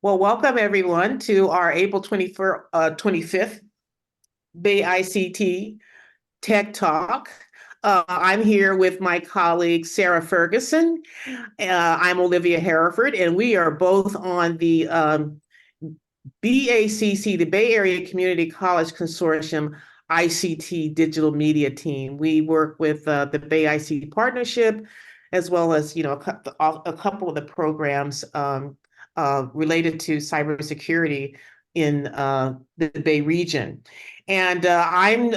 Well, welcome everyone to our April 25th Bay ICT Tech Talk. I'm here with my colleague Sarah Ferguson. I'm Olivia Hereford, and we are both on the BACC, the Bay Area Community College Consortium ICT Digital Media Team. We work with the Bay ICT Partnership, as well as a couple of the programs related to cybersecurity in the Bay region. And I'm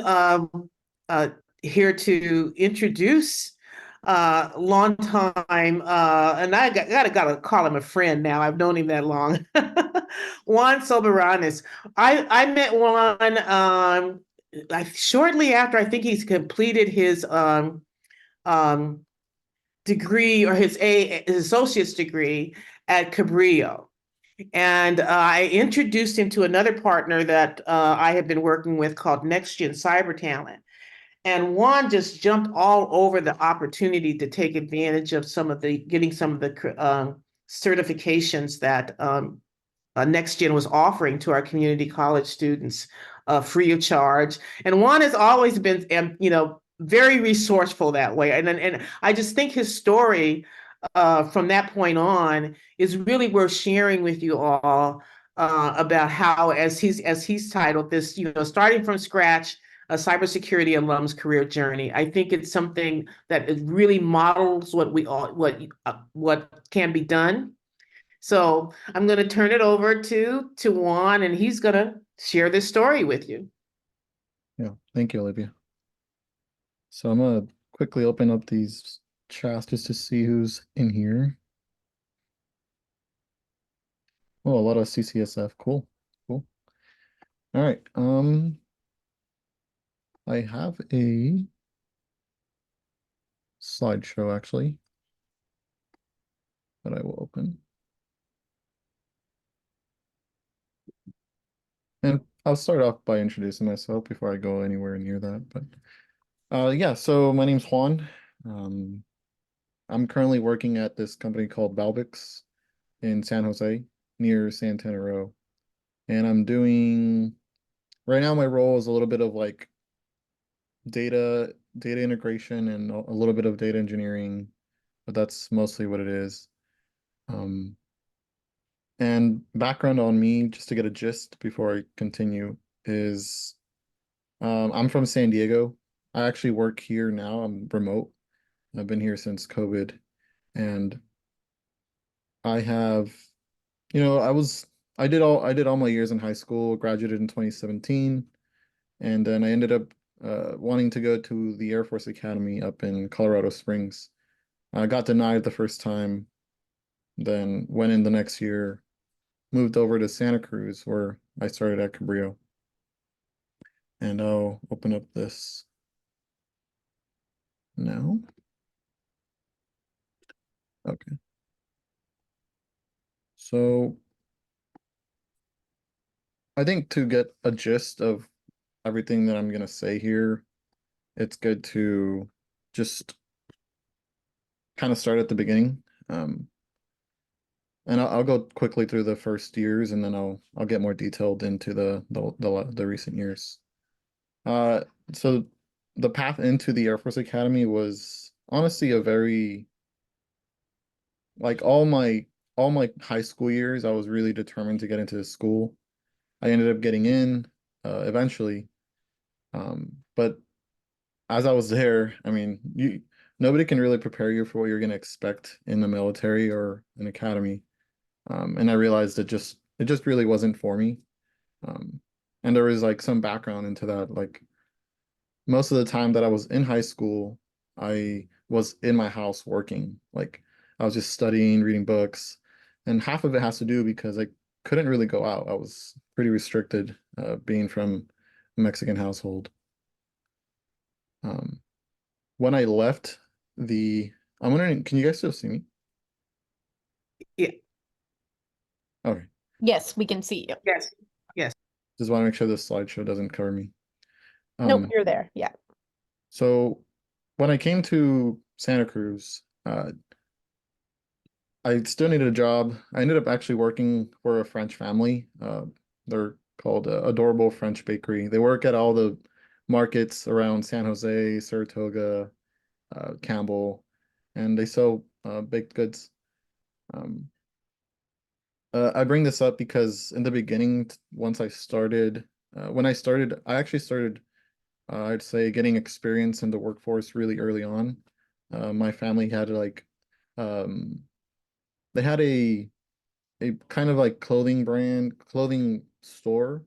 here to introduce long time, and I gotta call him a friend now. I've known him that long. Juan Soberanes. I met Juan shortly after I think he's completed his um, degree or his associate's degree at Cabrillo. And I introduced him to another partner that I have been working with called Next Gen Cyber Talent. And Juan just jumped all over the opportunity to take advantage of getting some of the certifications that Next Gen was offering to our community college students free of charge. And Juan has always been, very resourceful that way. And I just think his story from that point on is really worth sharing with you all about how, as he's titled this, starting from scratch, a cybersecurity alum's career journey. I think it's something that it really models what can be done. So I'm going to turn it over to Juan, and he's going to share this story with you. Yeah, thank you, Olivia. So I'm gonna quickly open up these chats just to see who's in here. Oh, a lot of CCSF. Cool. Cool. All right. I have a slideshow actually that I will open. And I'll start off by introducing myself before I go anywhere near that. But yeah, so my name's Juan. Um, I'm currently working at this company called Balbix in San Jose near Santana Row. And I'm doing right now my role is a little bit of like data integration and a little bit of data engineering, but that's mostly what it is. Um, and background on me, just to get a gist before I continue, is I'm from San Diego. I actually work here now. I'm remote. I've been here since COVID, and I have, I did all my years in high school, graduated in 2017, and then I ended up wanting to go to the Air Force Academy up in Colorado Springs. I got denied the first time, then went in the next year, moved over to Santa Cruz where I started at Cabrillo. And I'll open up this now. Okay. So I think to get a gist of everything that I'm going to say here, it's good to just kind of start at the beginning. And I'll go quickly through the first years, and then I'll get more detailed into the recent years. Uh, so the path into the Air Force Academy was honestly a very like all my high school years, I was really determined to get into the school. I ended up getting in eventually, but as I was there, I mean, you nobody can really prepare you for what you're going to expect in the military or an academy. And I realized it just really wasn't for me. Um, and there was like some background into that. Like most of the time that I was in high school, I was in my house working. Like I was just studying, reading books, and half of it has to do because I couldn't really go out. I was pretty restricted, being from a Mexican household. Um, when I left the, I'm wondering, can you guys still see me? Yeah. Okay. Yes, we can see you. Yes. Yes. Just want to make sure this slideshow doesn't cover me. Nope, Um, you're there. Yeah. so when I came to Santa Cruz, I still needed a job. I ended up actually working for a French family. They're called Adorable French Bakery. They work at all the markets around San Jose, Saratoga, Campbell, and they sell baked goods. Um, I bring this up because in the beginning, once I started, when I started, I actually started, I'd say, getting experience in the workforce really early on. My family had like, um, they had a kind of like clothing brand, clothing store,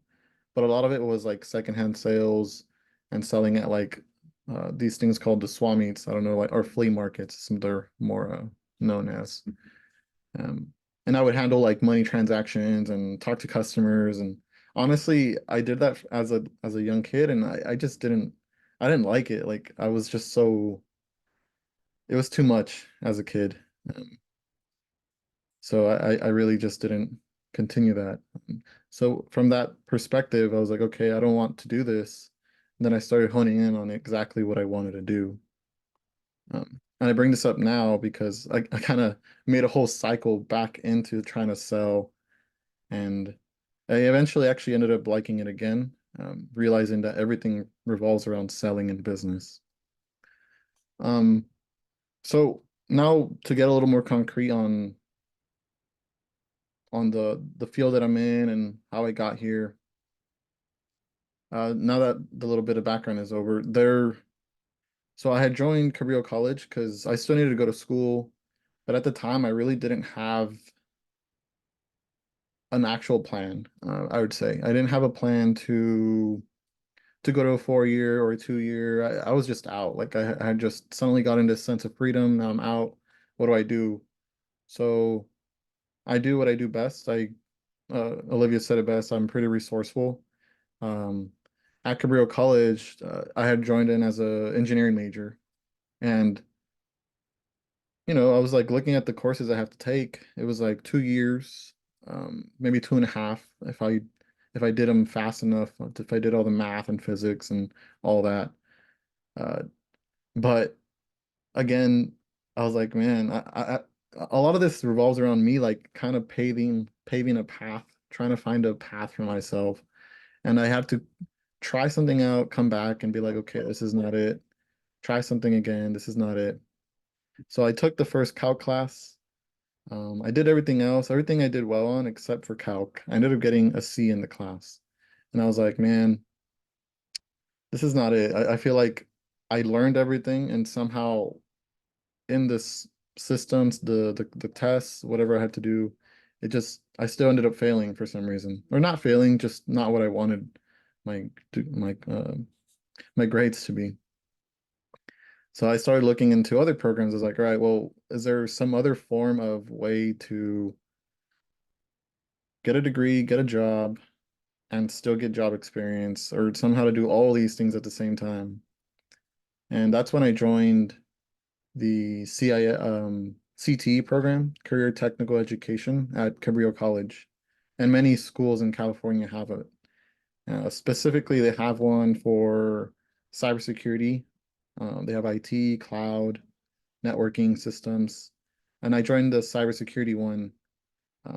but a lot of it was like secondhand sales and selling at like these things called the swap-meets. I don't know, like or flea markets, some they're more known as. Um, and I would handle like money transactions and talk to customers. And honestly, I did that as a young kid, and I just I didn't like it. Like I was just so it was too much as a kid. Um, so I really just didn't continue that. So from that perspective, I was like, okay, I don't want to do this. And then I started honing in on exactly what I wanted to do. And I bring this up now because I kind of made a whole cycle back into trying to sell, and I eventually actually ended up liking it again, realizing that everything revolves around selling and business. Um, so now to get a little more concrete on the field that I'm in and how I got here. Now that the little bit of background is over, so I had joined Cabrillo College because I still needed to go to school, but at the time I really didn't have an actual plan. I would say I didn't have a plan to go to a 4 year or a 2 year. I was just out. Like I had just suddenly got into a sense of freedom. Now I'm out. What do I do? So I do what I do best. Olivia said it best. I'm pretty resourceful. Um, at Cabrillo College, I had joined in as a engineering major, and I was like looking at the courses I have to take. It was like 2 years, maybe two and a half if I did them fast enough, if I did all the math and physics and all that. Uh, but again, I was like, man, a lot of this revolves around me, like kind of paving a path, trying to find a path for myself. And I had to try something out, come back and be like, okay, this is not it. Try something again. This is not it. So I took the first calc class. I did everything else, everything I did well on except for calc. I ended up getting a C in the class. And I was like, man, this is not it. I feel like I learned everything and somehow in this systems, the tests, whatever I had to do, I still ended up failing for some reason. Or not failing, just not what I wanted my my my grades to be. So I started looking into other programs. I was like, all right, well, is there some other form of way to get a degree, get a job, and still get job experience, or somehow to do all these things at the same time? And that's when I joined the CTE program, Career Technical Education at Cabrillo College. And many schools in California have it. Specifically, they have one for cybersecurity. They have IT, cloud, networking systems. And I joined the cybersecurity one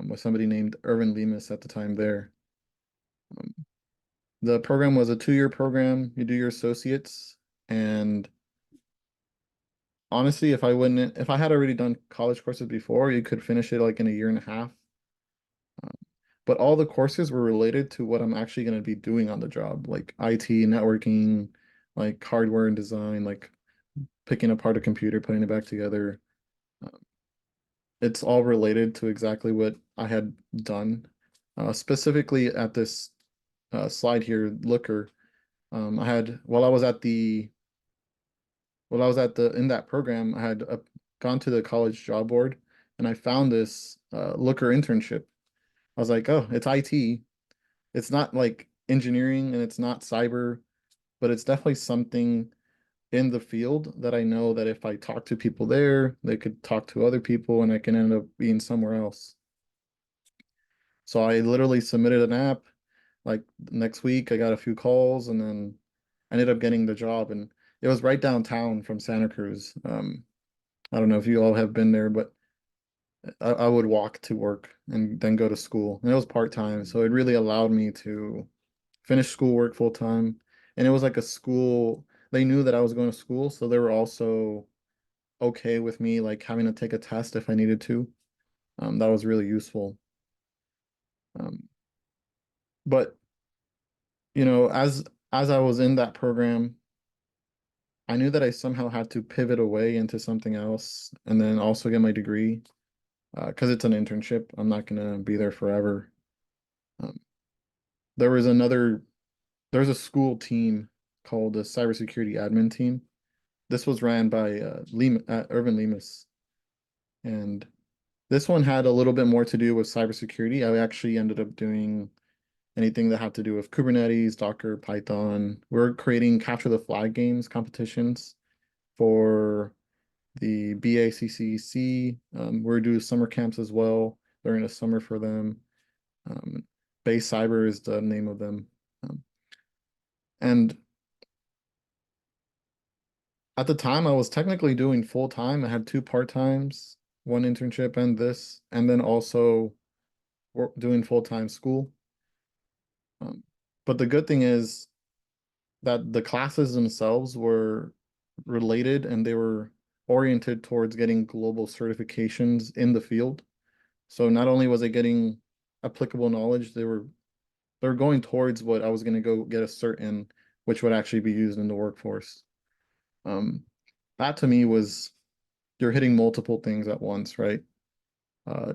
with somebody named Irvin Lemus at the time there. Um, the program was a 2 year program. You do your associates. And honestly, if I had already done college courses before, you could finish it like in a year and a half. Um, but all the courses were related to what I'm actually going to be doing on the job, like IT, networking, like hardware and design, like picking apart a computer, putting it back together. It's all related to exactly what I had done. Specifically at this slide here, Looker, I had while I was at the in that program, I had gone to the college job board and I found this Looker internship. I was like, oh, it's IT. It's not like engineering and it's not cyber, but it's definitely something in the field that I know that if I talk to people there, they could talk to other people and I can end up being somewhere else. So I literally submitted an app. Like next week, I got a few calls and then I ended up getting the job. And it was right downtown from Santa Cruz. I don't know if you all have been there, but I would walk to work and then go to school. And it was part-time, so it really allowed me to finish schoolwork full-time. And it was like a school, they knew that I was going to school, so they were also okay with me like having to take a test if I needed to. That was really useful. Um, but as I was in that program, I knew that I somehow had to pivot away into something else and then also get my degree because it's an internship. I'm not gonna be there forever. Um, there was there's a school team called the Cybersecurity Admin Team. This was ran by Irvin Lemus, and this one had a little bit more to do with cybersecurity. I actually ended up doing anything that had to do with Kubernetes, Docker, Python. We're creating capture the flag games competitions for the BACCC. We're doing summer camps as well during the summer for them. Bay Cyber is the name of them. And at the time, I was technically doing full time. I had two part-times, one internship and this, and then also doing full-time school. But the good thing is that the classes themselves were related and they were oriented towards getting global certifications in the field. So not only was I getting applicable knowledge, they were going towards what I was going to go get a cert in, which would actually be used in the workforce. Um, that to me was you're hitting multiple things at once, right? Uh,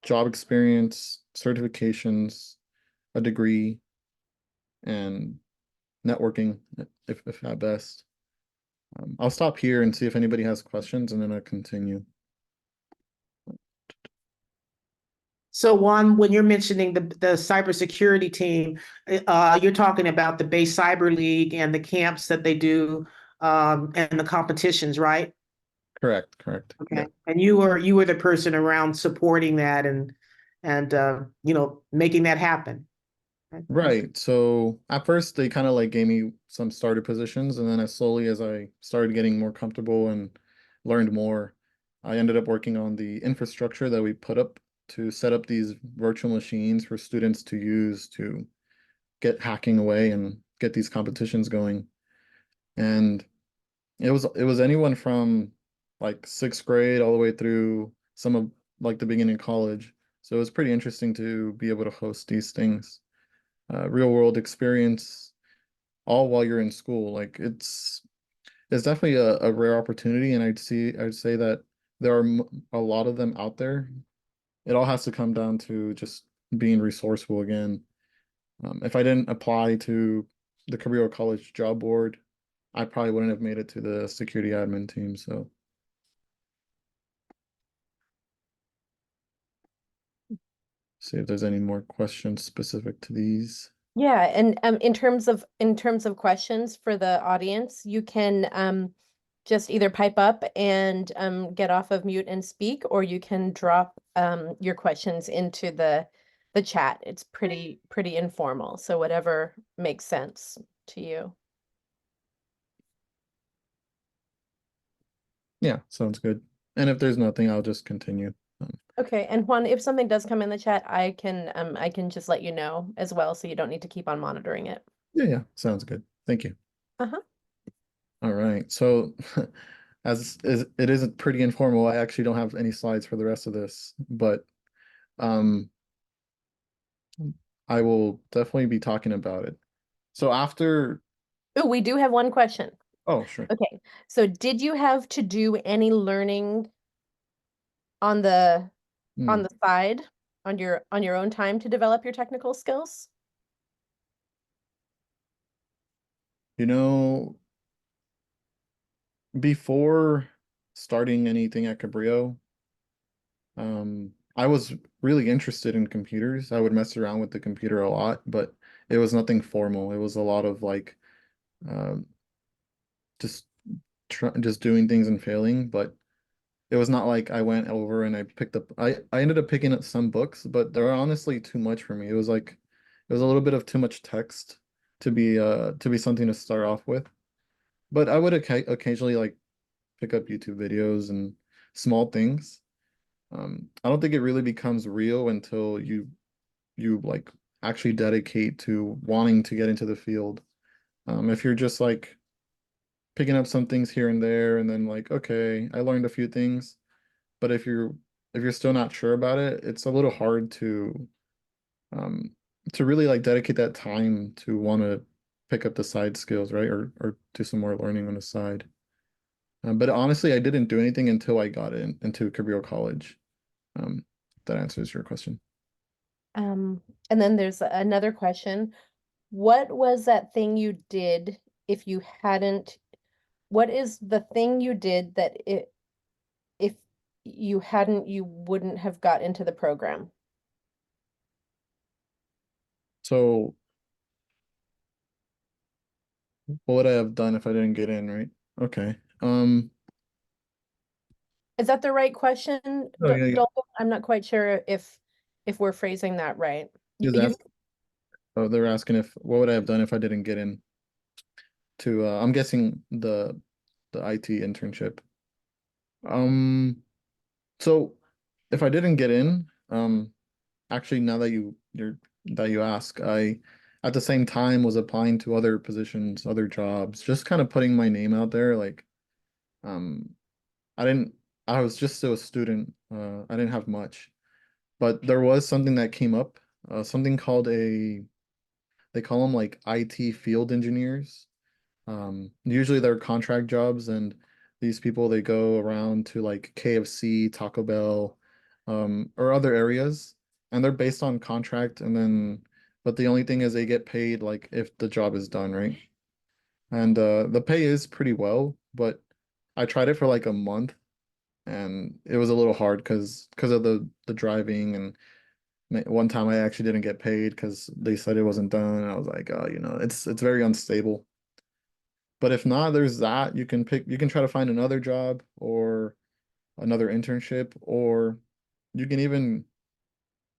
job experience, certifications, a degree, and networking, if at best. I'll stop here and see if anybody has questions, and then I'll continue. So Juan, when you're mentioning the cybersecurity team, you're talking about the Bay Cyber League and the camps that they do, and the competitions, right? Correct, correct. Yeah. Okay. And you were the person around supporting that and making that happen. Right. So at first they kind of like gave me some starter positions, and then as I started getting more comfortable and learned more, I ended up working on the infrastructure that we put up to set up these virtual machines for students to use to get hacking away and get these competitions going. And it was anyone from like sixth grade all the way through some of like the beginning of college. So it was pretty interesting to be able to host these things. Real world experience all while you're in school. Like it's definitely a rare opportunity, and I'd say that there are a lot of them out there. It all has to come down to just being resourceful again. If I didn't apply to the Cabrillo College job board, I probably wouldn't have made it to the security admin team. So see if there's any more questions specific to these. Yeah, and in terms of questions for the audience, you can just either pipe up and get off of mute and speak, or you can drop your questions into the chat. It's pretty informal, so whatever makes sense to you. Yeah, sounds good. And if there's nothing, I'll just continue. Okay, and Juan, if something does come in the chat, I can just let you know as well, so you don't need to keep on monitoring it. Yeah, sounds good. Thank you. Uh-huh. All right. So as it is pretty informal, I actually don't have any slides for the rest of this, but um I will definitely be talking about it. So after, Oh, we do have one question. oh, sure. Okay, so did you have to do any learning on the Hmm. side on your own time to develop your technical skills? You know, before starting anything at Cabrillo, I was really interested in computers. I would mess around with the computer a lot, but it was nothing formal. It was a lot of like um just just doing things and failing, but it was not like I went over and I picked up I ended up picking up some books, but they're honestly too much for me. It was like it was a little bit of too much text to be something to start off with. But I would occasionally like pick up YouTube videos and small things. I don't think it really becomes real until you like actually dedicate to wanting to get into the field. If you're just like picking up some things here and there and then like, okay, I learned a few things, but if you're still not sure about it, it's a little hard um to really like dedicate that time to want to pick up the side skills, right? Or do some more learning on the side. But honestly, I didn't do anything until I got into Cabrillo College. Um, that answers your question. And then there's another question. What was that thing you did if you hadn't, what is the thing you did that if you hadn't, you wouldn't have got into the program? So what would I have done if I didn't get in, right? Okay. Is that the right question, Oh yeah, yeah. Dalton? I'm not quite sure if we're phrasing that right. Is You, ask, oh, they're asking if what would I have done if I didn't get in to I'm guessing the IT internship. Um, so if I didn't get in, actually now that you ask, I at the same time was applying to other positions, other jobs, just kind of putting my name out there. Like, um, I didn't, I was just still a student. I didn't have much, but there was something that came up, something called they call them like IT field engineers. Usually they're contract jobs, and these people they go around to like KFC, Taco Bell, or other areas, and they're based on contract, and then but the only thing is they get paid like if the job is done, right? And the pay is pretty well, but I tried it for like a month, and it was a little hard because of the driving, and one time I actually didn't get paid because they said it wasn't done, and I was like, oh, it's very unstable. But if not, there's that. You can try to find another job or another internship, or you can even,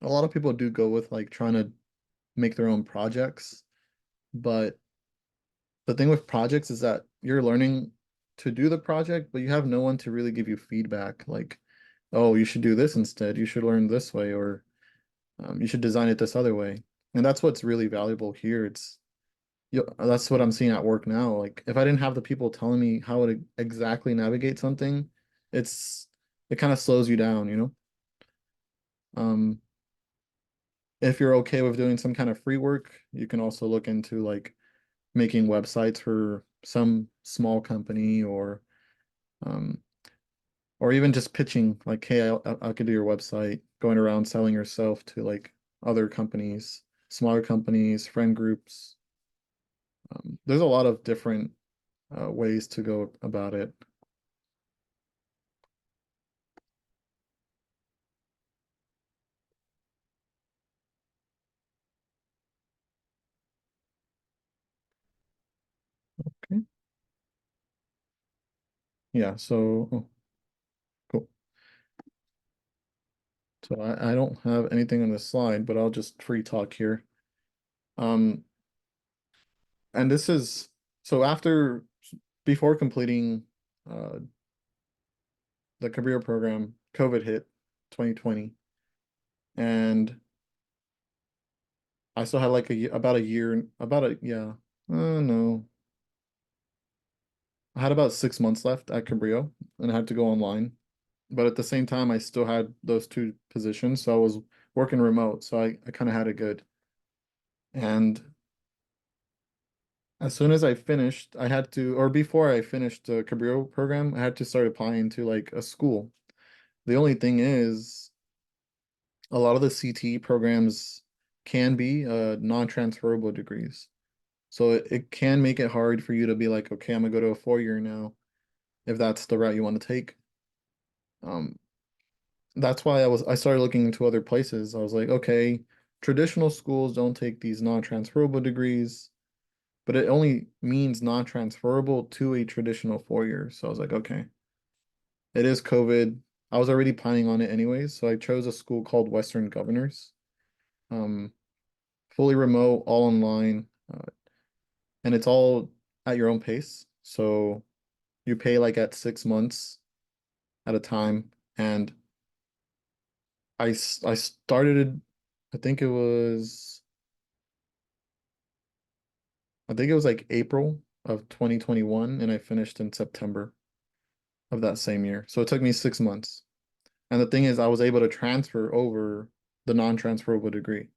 a lot of people do go with like trying to make their own projects. But the thing with projects is that you're learning to do the project, but you have no one to really give you feedback. Like, oh, you should do this instead. You should learn this way, or you should design it this other way. And that's what's really valuable here. That's what I'm seeing at work now. Like if I didn't have the people telling me how to exactly navigate something, it's it kind of slows you down, you know? Um, if you're okay with doing some kind of free work, you can also look into like making websites for some small company um or even just pitching like, hey, I could do your website, going around selling yourself to like other companies, smaller companies, friend groups. There's a lot of different ways to go about it. Okay. Yeah, so cool. So I don't have anything on this slide, but I'll just free talk here. Um, and this is so before completing uh the career program, COVID hit 2020, and I still had like about a year, about a yeah, no, I had about 6 months left at Cabrillo, and I had to go online. But at the same time, I still had those two positions, so I was working remote, so I kind of had it good. And as soon as I finished, I had to, or before I finished the Cabrillo program, I had to start applying to like a school. The only thing is, a lot of the CTE programs can be non-transferable degrees. So it can make it hard for you to be like, okay, I'm gonna go to a 4 year now, if that's the route you want to take. Um, that's why I started looking into other places. I was like, okay, traditional schools don't take these non-transferable degrees, but it only means non-transferable to a traditional 4 year. So I was like, okay, it is COVID. I was already planning on it anyways, so I chose a school called Western Governors. Um, Fully remote, all online, and it's all at your own pace. So you pay like at 6 months at a time, and I started, I think it was, like April of 2021, and I finished in September of that same year. So it took me 6 months. And the thing is, I was able to transfer over the non-transferable degree.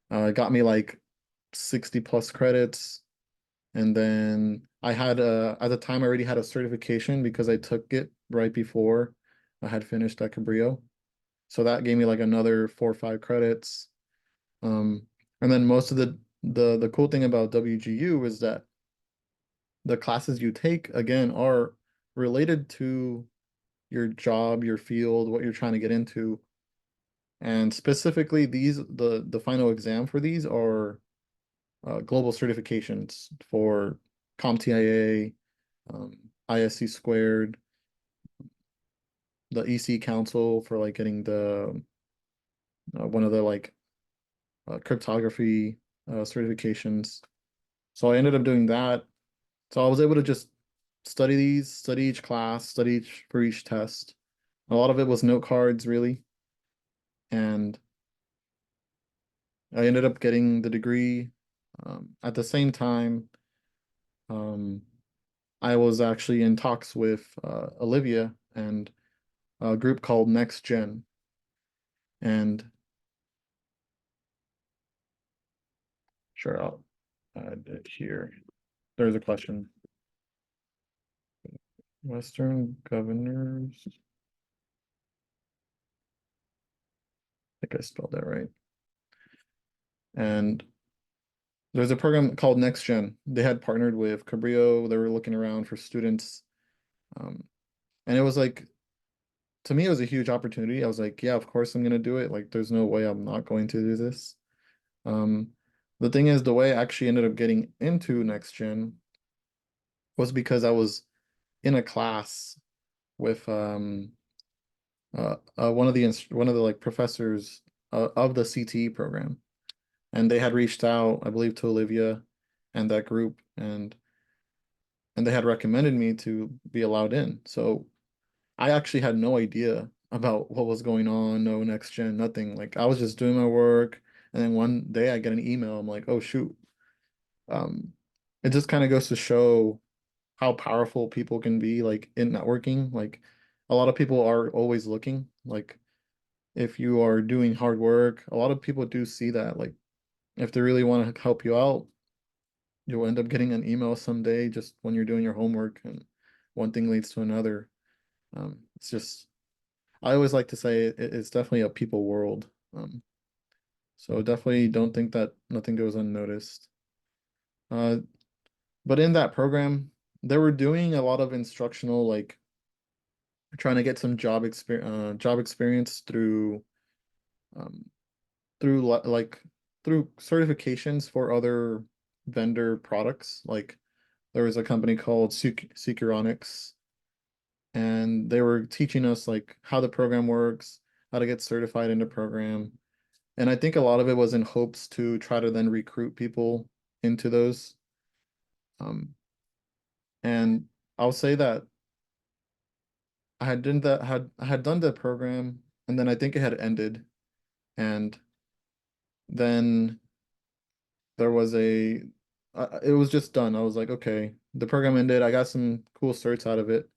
It got me like 60 plus credits. And then I had at the time I already had a certification because I took it right before I had finished at Cabrillo. So that gave me like another 4 or 5 credits. Um, and then most of the cool thing about WGU is that the classes you take again are related to your job, your field, what you're trying to get into. And specifically the final exam for these are global certifications for CompTIA, ISC squared, the EC Council for like getting the one of the like cryptography certifications. So I ended up doing that. So I was able to just study these, study each class, study each for each test. A lot of it was note cards, really. And I ended up getting the degree. At the same time, um, I was actually in talks with Olivia and a group called Next Gen. And sure, I'll add it here. There's a question. Western governors. I think I spelled that right. And there's a program called Next Gen. They had partnered with Cabrillo. They were looking around for students. And it was like, to me, it was a huge opportunity. I was like, yeah, of course I'm going to do it. Like, there's no way I'm not going to do this. Um, the thing is, the way I actually ended up getting into Next Gen was because I was in a class with one of the like professors of the CTE program, and they had reached out, I believe, to Olivia and that group, and they had recommended me to be allowed in. So I actually had no idea about what was going on, no Next Gen, nothing. Like I was just doing my work, and then one day I get an email. I'm like, oh shoot. Um, it just kind of goes to show how powerful people can be, like in networking. Like a lot of people are always looking. Like if you are doing hard work, a lot of people do see that. Like if they really want to help you out, you'll end up getting an email someday just when you're doing your homework, and one thing leads to another. It's just I always like to say it's definitely a people world. So definitely don't think that nothing goes unnoticed. Uh, but in that program, they were doing a lot of instructional, like trying to get some job experience um, like through certifications for other vendor products. Like there was a company called Securonics, and they were teaching us like how the program works, how to get certified in the program. And I think a lot of it was in hopes to try to then recruit people into those. Um, and I'll say that I had done the program, and then I think it had ended, and then there was it was just done. I was like, okay, the program ended. I got some cool certs out of it.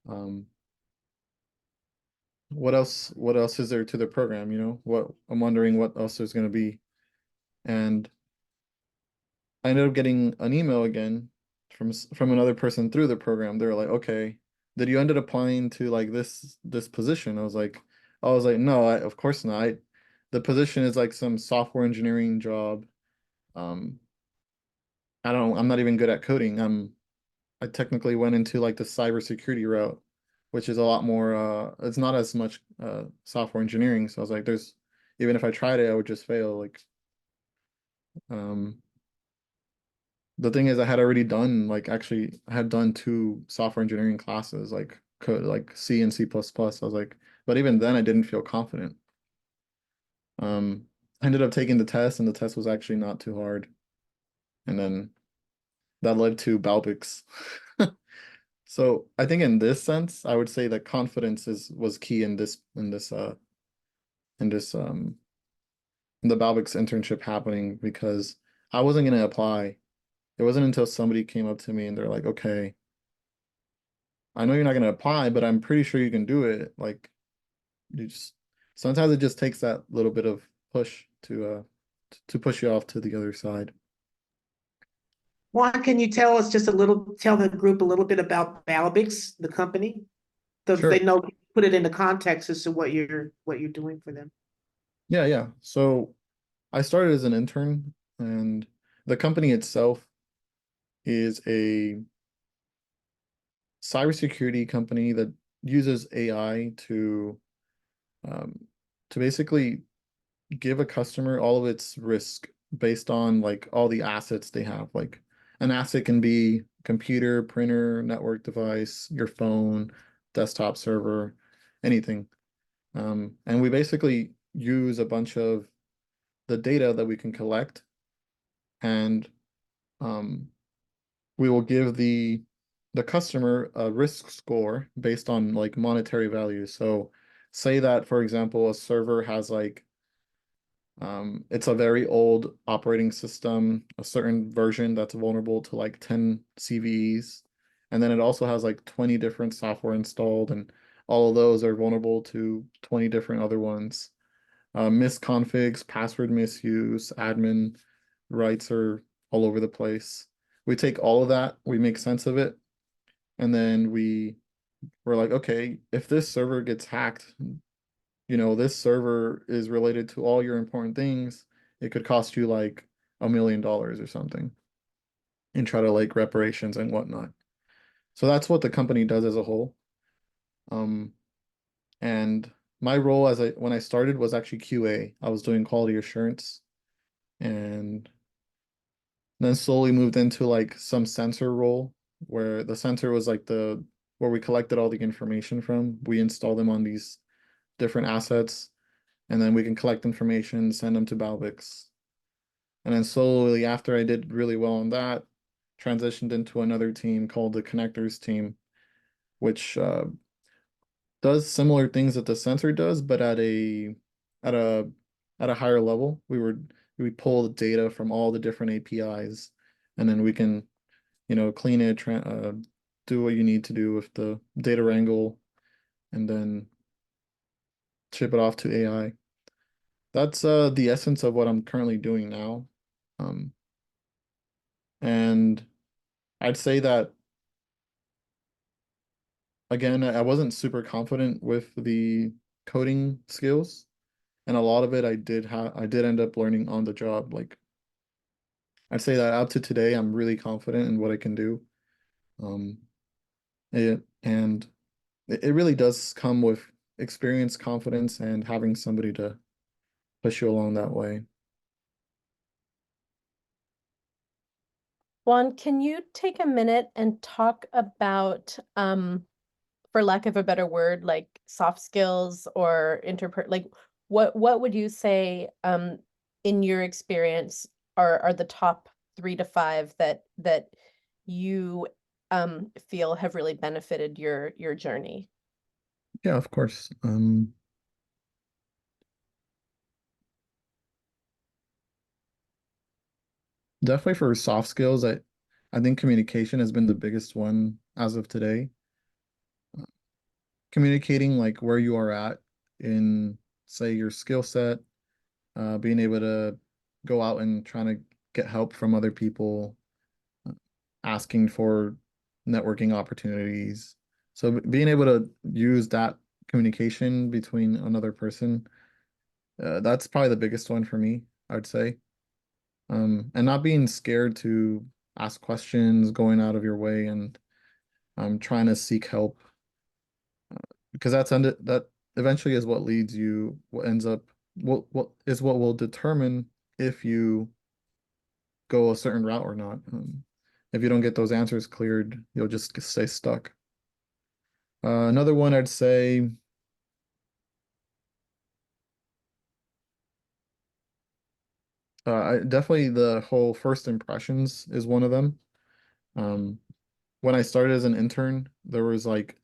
Um, what else is there to the program, you know? What I'm wondering what else there's going to be. And I ended up getting an email again from another person through the program. They were like, okay, did you end up applying to like this position? I was like, no, of course not. The position is like some software engineering job. Um, I'm not even good at coding. I technically went into like the cybersecurity route, which is a lot more it's not as much software engineering. So I was like, even if I tried it, I would just fail. Like um the thing is I had already done like actually I had done 2 software engineering classes, like code like C and C++. I was like, but even then I didn't feel confident. I ended up taking the test, and the test was actually not too hard. And then that led to Balbix. So I think in this sense, I would say that confidence was key in this and just the Balbix internship happening because I wasn't gonna apply. It wasn't until somebody came up to me and they're like, okay, I know you're not gonna apply, but I'm pretty sure you can do it. Like you just sometimes it just takes that little bit of push to push you off to the other side. Juan, can you tell us just a little, tell the group a little bit about Balbix, the company? So that they Sure. know, put it into context as to what you're doing for them. Yeah. So I started as an intern, and the company itself is a cybersecurity company that uses AI um, to basically give a customer all of its risk based on like all the assets they have. Like an asset can be computer, printer, network device, your phone, desktop server, anything. And we basically use a bunch of the data that we can collect, and um, we will give the customer a risk score based on like monetary value. So say that, for example, a server has like it's a very old operating system, a certain version that's vulnerable to like 10 CVEs. And then it also has like 20 different software installed, and all of those are vulnerable to 20 different other ones. Misconfigs, password misuse, admin rights are all over the place. We take all of that, we make sense of it, and then we're like, okay, if this server gets hacked, this server is related to all your important things, it could cost you like $1 million or something, and try to like reparations and whatnot. So that's what the company does as a whole. Um, and my role when I started was actually QA. I was doing quality assurance, and then slowly moved into like some sensor role where the sensor was like where we collected all the information from. We install them on these different assets, and then we can collect information, send them to Balbix. And then slowly after I did really well on that, transitioned into another team called the connectors team, which does similar things that the sensor does, but at a at a higher level. We pull the data from all the different APIs, and then we can, clean it, do what you need to do with the data wrangle, and then ship it off to AI. That's the essence of what I'm currently doing now. Um, and I'd say that again, I wasn't super confident with the coding skills, and a lot of it I did end up learning on the job. Like I'd say that up to today, I'm really confident in what I can do. Um, and it really does come with experience, confidence, and having somebody to push you along that way. Juan, can you take a minute and talk about, for lack of a better word, like soft skills or like what would you say, in your experience are the top 3 to 5 that you feel have really benefited your journey? Yeah, of course. Definitely for soft skills, I think communication has been the biggest one as of today. Communicating like where you are at in, say, your skill set, being able to go out and trying to get help from other people, uh, asking for networking opportunities. So being able to use that communication between another person, that's probably the biggest one for me, I would say. And not being scared to ask questions, going out of your way, and trying to seek help, because that eventually is what leads you, what ends up, what will determine if you go a certain route or not. If you don't get those answers cleared, you'll just stay stuck. Another one I'd say, definitely the whole first impressions is one of them. Um, when I started as an intern, there was like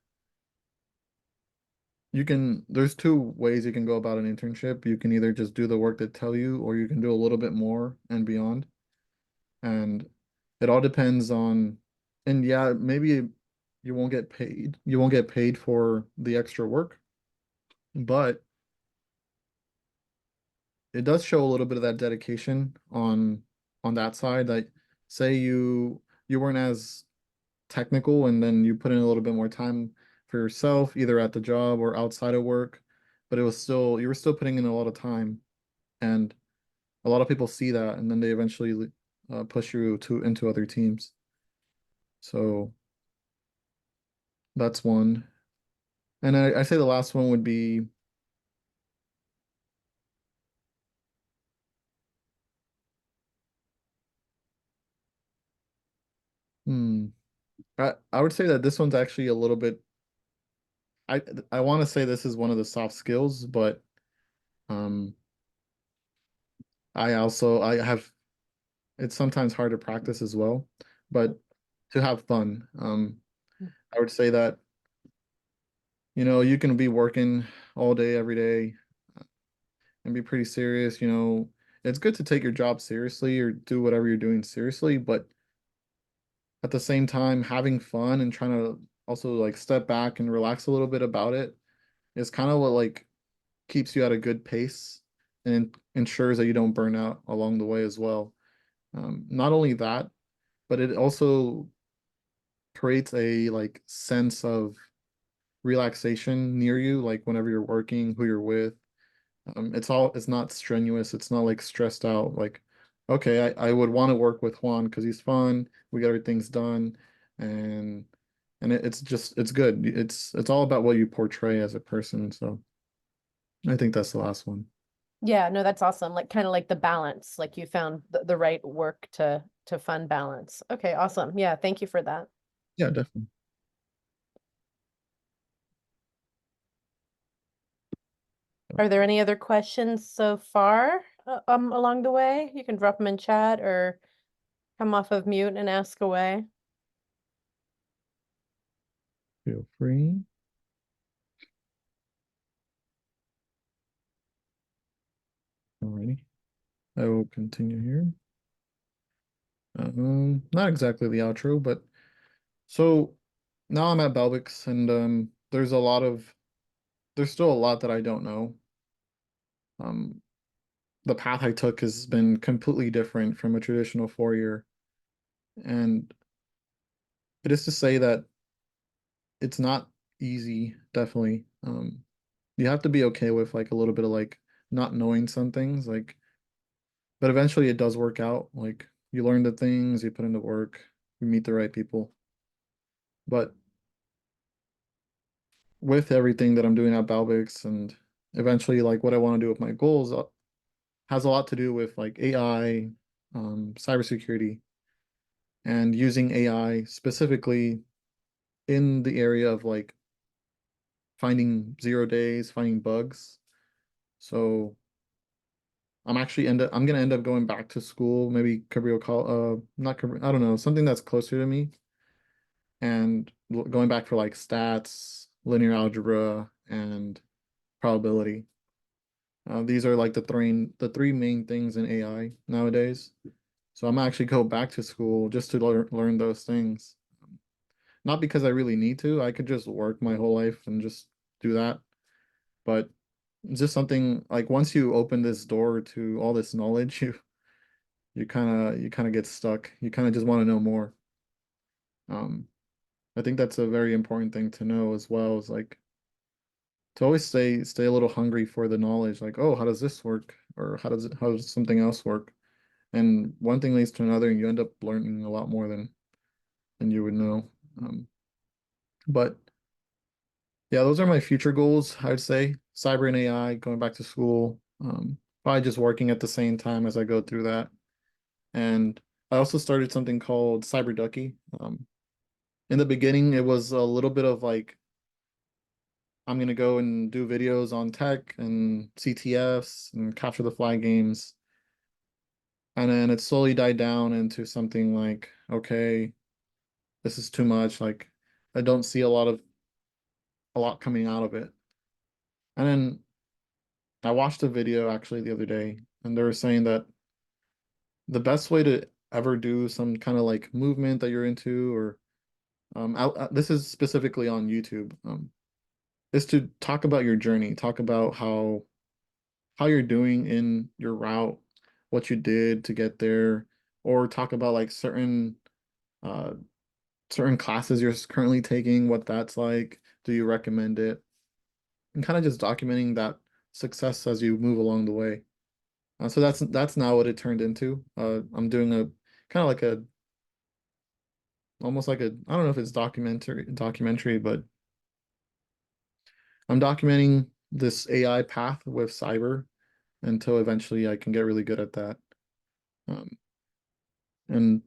there's two ways you can go about an internship. You can either just do the work they tell you, or you can do a little bit more and beyond. And it all depends on, and yeah, maybe you won't get paid for the extra work, but it does show a little bit of that dedication on that side. That say you weren't as technical, and then you put in a little bit more time for yourself, either at the job or outside of work, but you were still putting in a lot of time, and a lot of people see that, and then they eventually push you to into other teams. So that's one. And I say the last one would be, hmm, I would say that this one's actually a little bit, I I want to say this is one of the soft skills, but um I have, it's sometimes hard to practice as well, but to have fun. I would say that, you can be working all day, every day, and be pretty serious. It's good to take your job seriously or do whatever you're doing seriously, but at the same time, having fun and trying to also like step back and relax a little bit about it is kind of what like keeps you at a good pace and ensures that you don't burn out along the way as well. Not only that, but it also creates a like sense of relaxation near you, like whenever you're working, who you're with. It's not strenuous. It's not like stressed out. Like, okay, I would want to work with Juan because he's fun. We got everything's done, and it's good. It's all about what you portray as a person. So I think that's the last one. Yeah, no, that's awesome. Like kind of like the balance, like you found the right work to fun balance. Okay, awesome. Yeah, thank you for that. Yeah, definitely. Are there any other questions so far along the way? You can drop them in chat or come off of mute and ask away. Feel free. Alrighty. I will continue here. Not exactly the outro, but so now I'm at Belvix, and there's still a lot that I don't know. Um, the path I took has been completely different from a traditional 4 year, and it is to say that it's not easy, definitely. You have to be okay with like a little bit of like not knowing some things, like, but eventually it does work out. Like you learn the things, you put into work, you meet the right people. But with everything that I'm doing at Balbix and eventually like what I want to do with my goals has a lot to do with like AI, cybersecurity, and using AI specifically in the area of like finding 0 days, finding bugs. So I'm gonna end up going back to school, maybe Cabrillo call not Cabrillo, I don't know, something that's closer to me, and going back for like stats, linear algebra, and probability. These are like the three main things in AI nowadays. So I'm actually go back to school just to learn those things. Not because I really need to. I could just work my whole life and just do that. But it's just something like once you open this door to all this knowledge, you kind of get stuck. You kind of just want to know more. Um, I think that's a very important thing to know as well, is like to always stay a little hungry for the knowledge, like, oh, how does this work? Or how does something else work? And one thing leads to another, and you end up learning a lot more than you would know. But yeah, those are my future goals, I'd say. Cyber and AI, going back to school, probably just working at the same time as I go through that. And I also started something called Cyber Ducky. In the beginning, it was a little bit of like, I'm gonna go and do videos on tech and CTFs and capture the flag games. And then it slowly died down into something like, okay, this is too much. Like I don't see a lot coming out of it. And then I watched a video actually the other day, and they were saying that the best way to ever do some kind of like movement that you're into, or this is specifically on YouTube, is to talk about your journey, talk about how you're doing in your route, what you did to get there, or talk about like uh certain classes you're currently taking, what that's like, do you recommend it? And kind of just documenting that success as you move along the way. So that's now what it turned into. I'm doing a kind of like a almost like a I don't know if it's documentary, but I'm documenting this AI path with cyber until eventually I can get really good at that. Um, and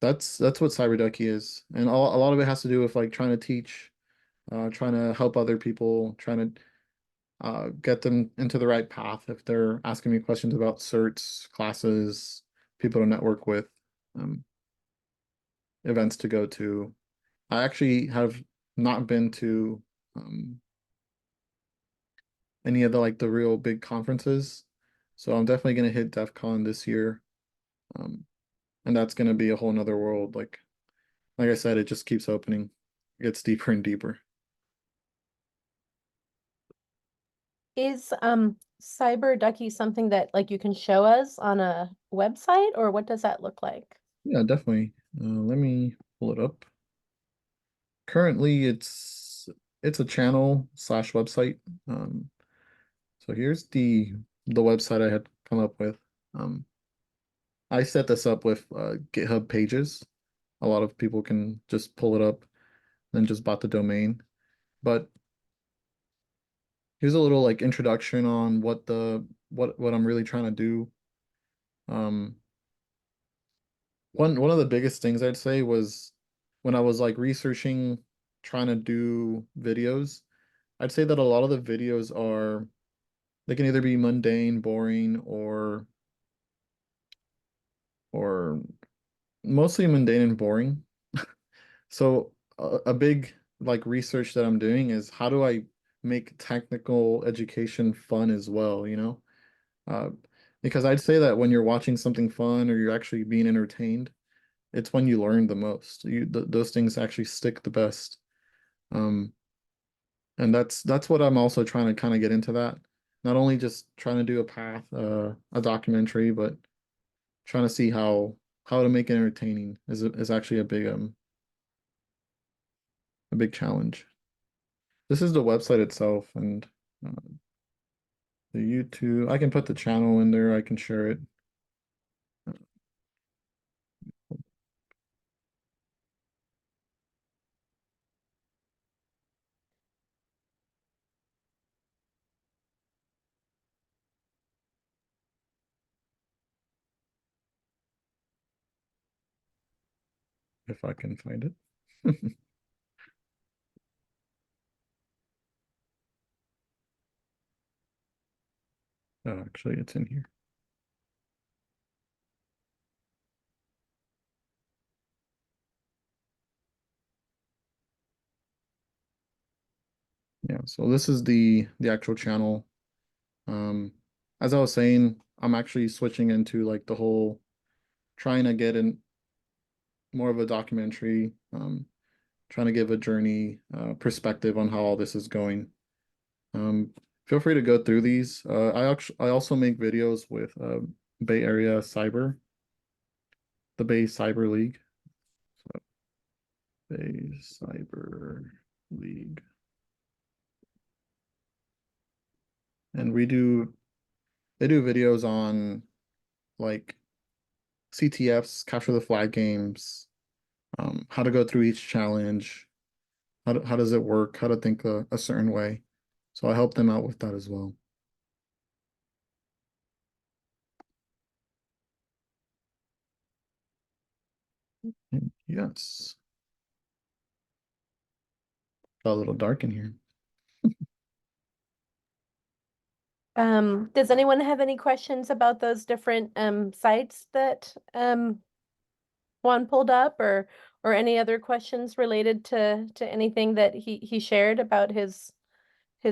that's what Cyber Ducky is. And a lot of it has to do with like trying to teach, trying to help other people, trying to get them into the right path if they're asking me questions about certs, classes, people to network with, um, events to go to. I actually have not been to any of the like the real big conferences, so I'm definitely gonna hit DEF CON this year, um, and that's gonna be a whole nother world. Like I said, it just keeps opening, it gets deeper and deeper. Is Cyber Ducky something that like you can show us on a website, or what does that look like? Yeah, definitely. Let me pull it up. Currently, it's a channel slash website. Um, so here's the website I had come up with. Um, I set this up with GitHub pages. A lot of people can just pull it up, then just bought the domain. But here's a little like introduction on what I'm really trying to do. Um, one of the biggest things I'd say was when I was like researching, trying to do videos, I'd say that a lot of the videos are they can either be mundane, boring, or mostly mundane and boring. So a big like research that I'm doing is how do I make technical education fun as well, you know? Uh, because I'd say that when you're watching something fun or you're actually being entertained, it's when you learn the most. Those things actually stick the best. Um, and that's what I'm also trying to kind of get into that. Not only just trying to do a path, a documentary, but trying to see how to make it entertaining is actually a big challenge. This is the website itself and uh, the YouTube. I can put the channel in there. I can share it. If I can find it. Oh, actually, it's in here. Yeah, so this is the actual channel. Um, as I was saying, I'm actually switching into like the whole trying to get in more of a documentary, trying to give a journey perspective on how all this is going. Um, feel free to go through these. I also make videos with Bay Area Cyber, the Bay Cyber League. So Bay Cyber League. And they do videos on like CTFs, capture the flag games, how to go through each challenge, how does it work, how to think a certain way. So I help them out with that as well. And yes, got a little dark in here. Does anyone have any questions about those different sites that Juan pulled up, or any other questions related to anything that he shared about his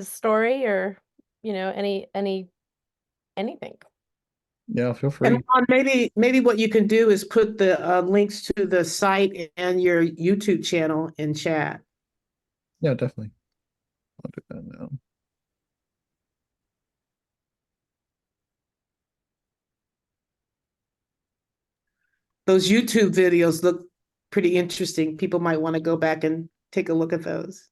story or anything. Yeah, feel And free. Ron, maybe what you can do is put the links to the site and your YouTube channel in chat. Yeah, definitely. I'll do that now. Those YouTube videos look pretty interesting. People might want to go back and take a look at those.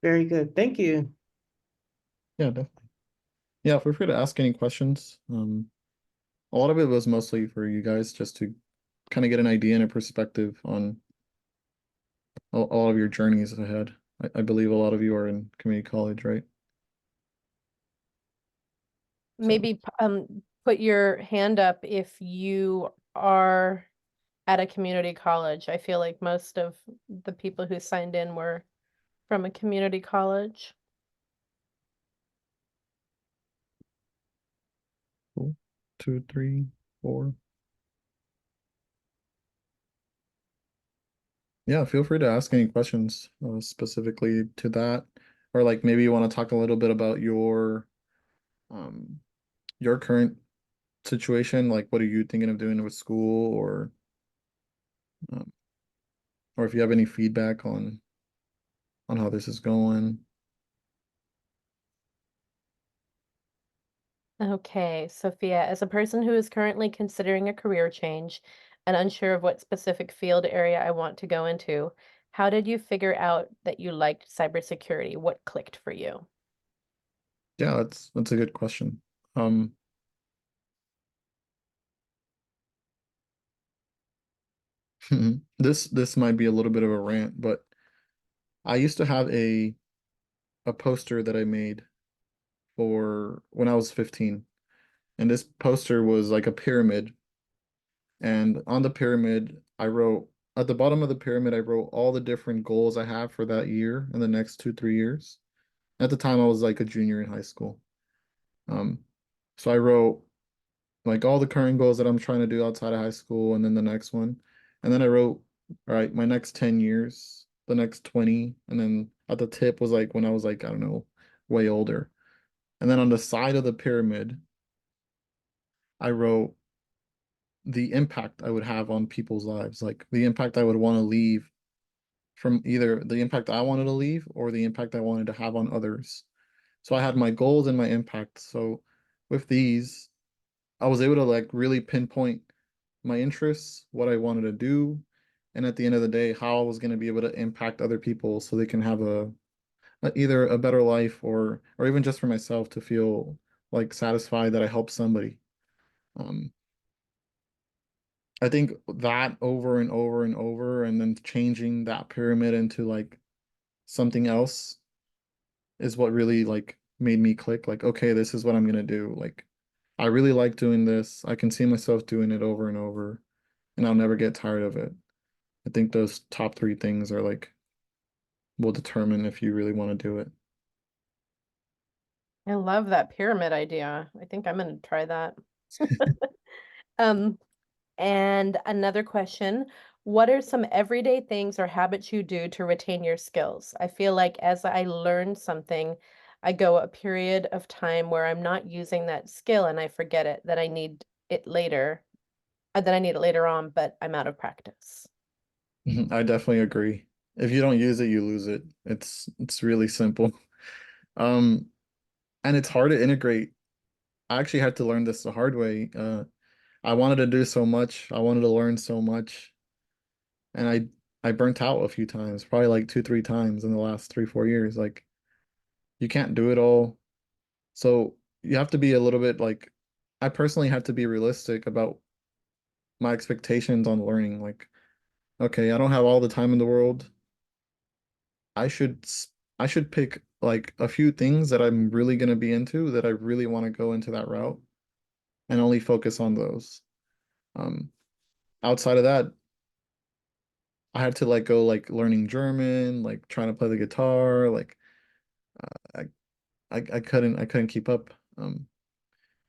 Very good. Thank you. Yeah, definitely. Yeah, feel free to ask any questions. A lot of it was mostly for you guys just to kind of get an idea and a perspective on all of your journeys ahead. I believe a lot of you are in community college, right? So, Maybe put your hand up if you are at a community college. I feel like most of the people who signed in were from a community college. cool. 2, 3, 4. Yeah, feel free to ask any questions specifically to that, or like maybe you want to talk a little bit about um your current situation, like what are you thinking of doing with school, um, or if you have any feedback on how this is going. Okay, Sophia, as a person who is currently considering a career change and unsure of what specific field area I want to go into, how did you figure out that you liked cybersecurity? What clicked for you? Yeah, that's a good question. Um, this might be a little bit of a rant, but I used to have a poster that I made for when I was 15. And this poster was like a pyramid. And on the pyramid, I wrote at the bottom of the pyramid, I wrote all the different goals I have for that year and the next 2, 3 years. At the time, I was like a junior in high school. Um, so I wrote like all the current goals that I'm trying to do outside of high school, and then the next one. And then I wrote, all right, my next 10 years, the next 20, and then at the tip was like when I was like, I don't know, way older. And then on the side of the pyramid, I wrote the impact I would have on people's lives, like the impact I would want to leave from either the impact I wanted to leave or the impact I wanted to have on others. So I had my goals and my impact. So with these, I was able to like really pinpoint my interests, what I wanted to do, and at the end of the day, how I was going to be able to impact other people so they can have either a better life or even just for myself to feel like satisfied that I helped somebody. Um, I think that over and over and over, and then changing that pyramid into like something else is what really like made me click. Like, okay, this is what I'm gonna do. Like, I really like doing this. I can see myself doing it over and over, and I'll never get tired of it. I think those top three things are like will determine if you really want to do it. I love that pyramid idea. I think I'm going to try that. Um, and another question, what are some everyday things or habits you do to retain your skills? I feel like as I learn something, I go a period of time where I'm not using that skill and I forget it, that I need it later, that I need it later on, but I'm out of practice. I definitely agree. If you don't use it, you lose it. It's really simple. Um, and it's hard to integrate. I actually had to learn this the hard way. I wanted to do so much. I wanted to learn so much, and I burnt out a few times, probably like 2, 3 times in the last 3, 4 years. Like you can't do it all. So you have to be a little bit like I personally had to be realistic about my expectations on learning. Like, okay, I don't have all the time in the world. I should I should pick like a few things that I'm really going to be into that I really want to go into that route and only focus on those. Um, outside of that, I had to like go like learning German, like trying to play the guitar, like I couldn't keep up.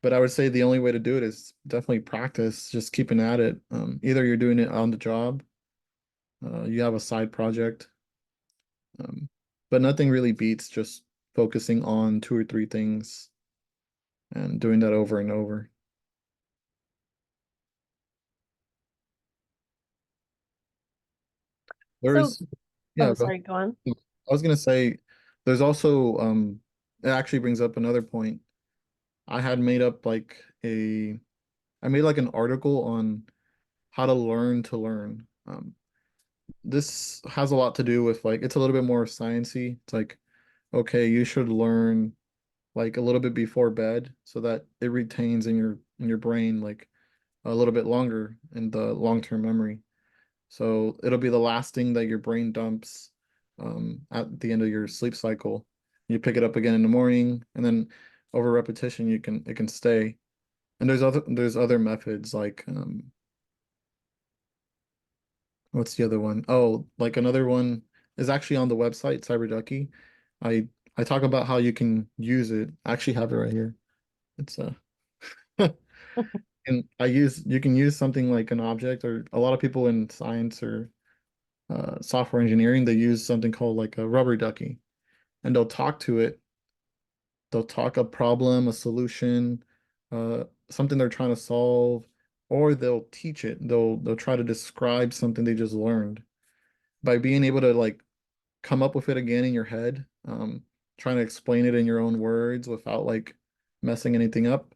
But I would say the only way to do it is definitely practice, just keeping at it. Either you're doing it on the job, you have a side project, um, but nothing really beats just focusing on two or three things and doing that over and over. So, There's, yeah, oh, sorry, go on. I was gonna say, there's also, it actually brings up another point. I had made up like I made like an article on how to learn to learn. This has a lot to do with like, it's a little bit more sciencey. It's like, okay, you should learn like a little bit before bed so that it retains in your brain like a little bit longer in the long-term memory. So it'll be the last thing that your brain dumps at the end of your sleep cycle. You pick it up again in the morning, and then over repetition, it can stay. And there's other methods like what's the other one? Oh, like another one is actually on the website CyberDucky. I I talk about how you can use it. I actually have it right here. It's and you can use something like an object, or a lot of people in science or software engineering, they use something called like a rubber ducky, and they'll talk to it. They'll talk a problem, a solution, something they're trying to solve, or they'll teach it. They'll try to describe something they just learned. By being able to like come up with it again in your head, trying to explain it in your own words without like messing anything up,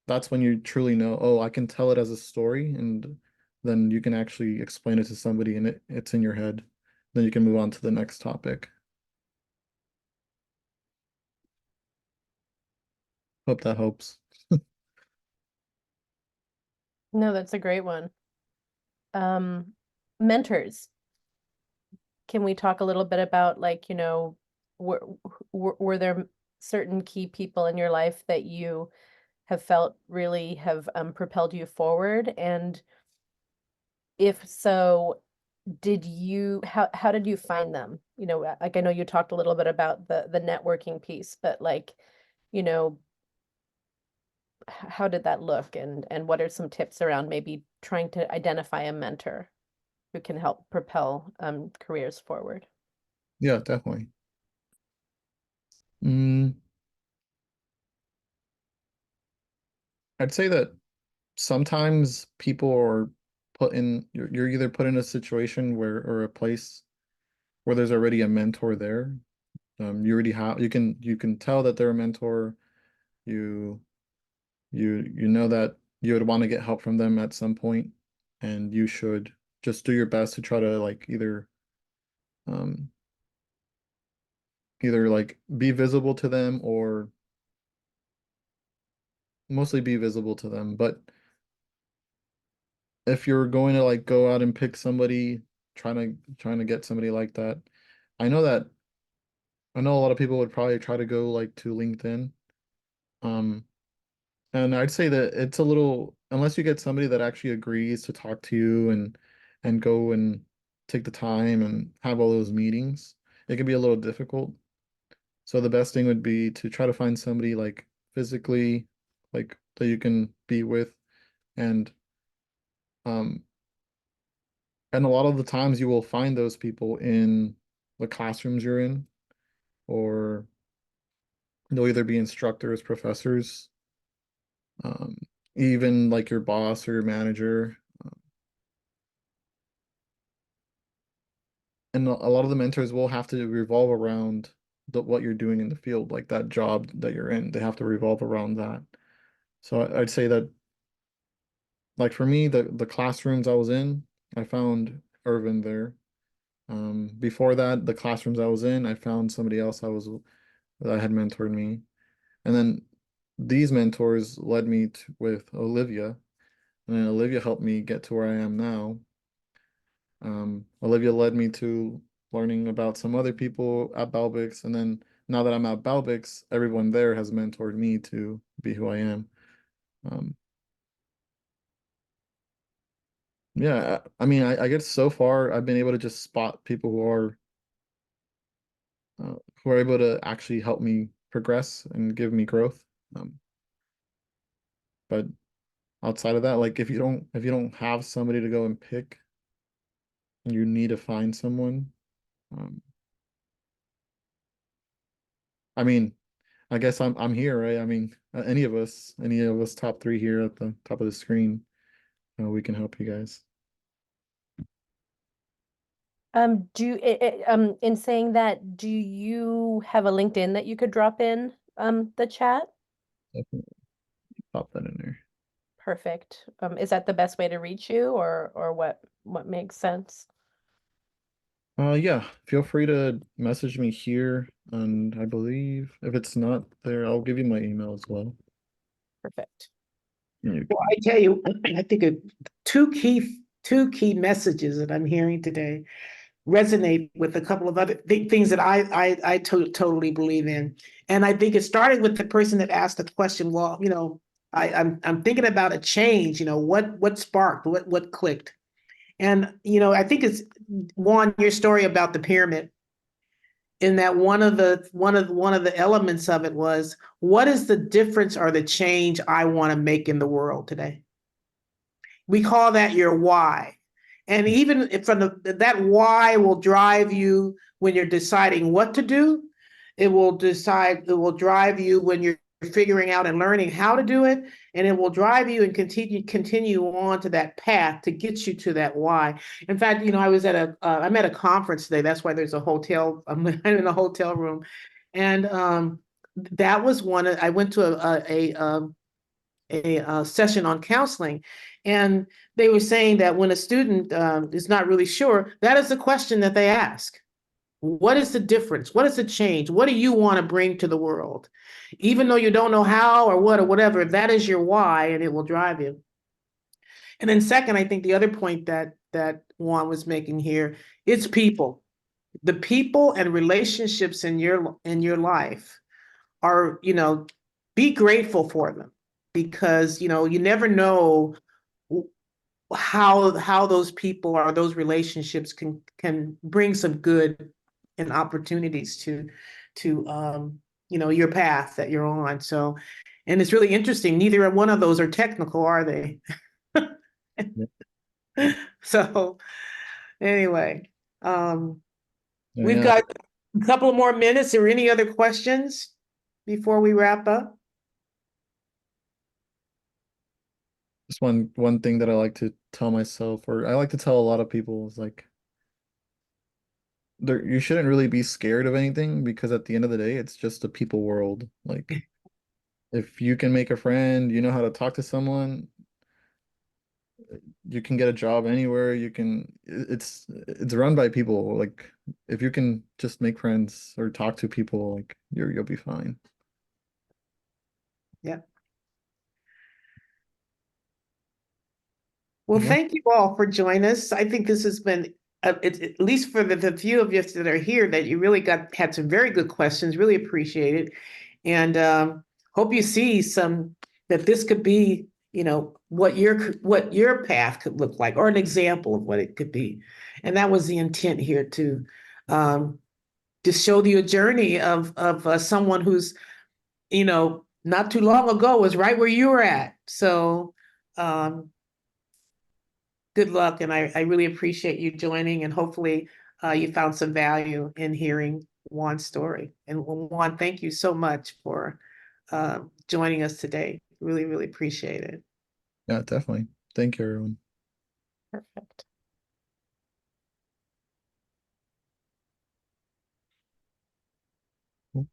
that's when you truly know, oh, I can tell it as a story, and then you can actually explain it to somebody and it's in your head. Then you can move on to the next topic. Hope that helps. No, that's a great one. Mentors. Can we talk a little bit about like, were there certain key people in your life that you have felt really have propelled you forward? And if so, how did you find them? Like I know you talked a little bit about the networking piece, but like, you know, how did that look, and what are some tips around maybe trying to identify a mentor who can help propel careers forward? Yeah, definitely. Mm, I'd say that sometimes people are you're either put in a situation where or a place where there's already a mentor there. You already have you can tell that they're a mentor. You you know that you would want to get help from them at some point, and you should just do your best to try to like um either like be visible to them or mostly be visible to them. But if you're going to like go out and pick somebody, trying to get somebody like that, I know that I know a lot of people would probably try to go like to LinkedIn. Um, and I'd say that it's a little, unless you get somebody that actually agrees to talk to you and go and take the time and have all those meetings, it can be a little difficult. So the best thing would be to try to find somebody like physically, like that you can be with, and um and a lot of the times you will find those people in the classrooms you're in, or they'll either be instructors, professors, um, even like your boss or your manager. And a lot of the mentors will have to revolve around what you're doing in the field, like that job that you're in. They have to revolve around that. So I'd say that, like for me, the classrooms I was in, I found Irvin there. Before that, the classrooms I was in, I found somebody else that had mentored me. And then these mentors led me with Olivia, and then Olivia helped me get to where I am now. Olivia led me to learning about some other people at Balbix, and then now that I'm at Balbix, everyone there has mentored me to be who I am. Um, yeah, I mean, I guess so far I've been able to just spot people uh, who are able to actually help me progress and give me growth. But outside of that, like if you don't have somebody to go and pick, you need to find someone. Um, I mean, I guess I'm here, right? I mean, any of us top three here at the top of the screen, we can help you guys. In saying that, do you have a LinkedIn that you could drop in the chat? Definitely pop that in there. Perfect. Is that the best way to reach you, or what makes sense? Yeah, feel free to message me here, and I believe if it's not there, I'll give you my email as well. Perfect. You Well, I tell you, I think two key messages that I'm hearing today resonate with a couple of other things that I totally believe in. And I think it started with the person that asked the question, well, I'm thinking about a change, what sparked, what clicked. And, I think it's Juan, your story about the pyramid, in that one of the elements of it was, what is the difference or the change I want to make in the world today? We call that your why. And even if that why will drive you when you're deciding what to do. It will drive you when you're figuring out and learning how to do it. And it will drive you and continue on to that path to get you to that why. In fact, I'm at a conference today. That's why there's a hotel. I'm in a hotel room. And that was I went to a session on counseling, and they were saying that when a student is not really sure, that is the question that they ask. What is the difference? What is the change? What do you want to bring to the world? Even though you don't know how or what or whatever, that is your why, and it will drive you. And then second, I think the other point that Juan was making here, it's people. The people and relationships in your life are, be grateful for them, because you never know how those people or those relationships can bring some good and opportunities to your path that you're on. So, and it's really interesting, neither one of those are technical, are they? So anyway, we've Yeah, got a couple of more minutes. Are any other questions before we wrap up? just one thing that I like to tell myself, or I like to tell a lot of people, is like you shouldn't really be scared of anything, because at the end of the day, it's just a people world. Like if you can make a friend, you know how to talk to someone, you can get a job anywhere. It's run by people. Like if you can just make friends or talk to people, like you'll be fine. Yeah. Well, Yeah. thank you all for joining us. I think this has been, at least for the few of you that are here, that you really had some very good questions. Really appreciate it, and hope you see that this could be, what your path could look like, or an example of what it could be. And that was the intent here, um, to show you a journey of someone who's, not too long ago was right where you were at. So. Good luck, and I really appreciate you joining, and hopefully you found some value in hearing Juan's story. And Juan, thank you so much for joining us today. Really, really appreciate it. Yeah, definitely. Thank you, everyone. Perfect. Cool.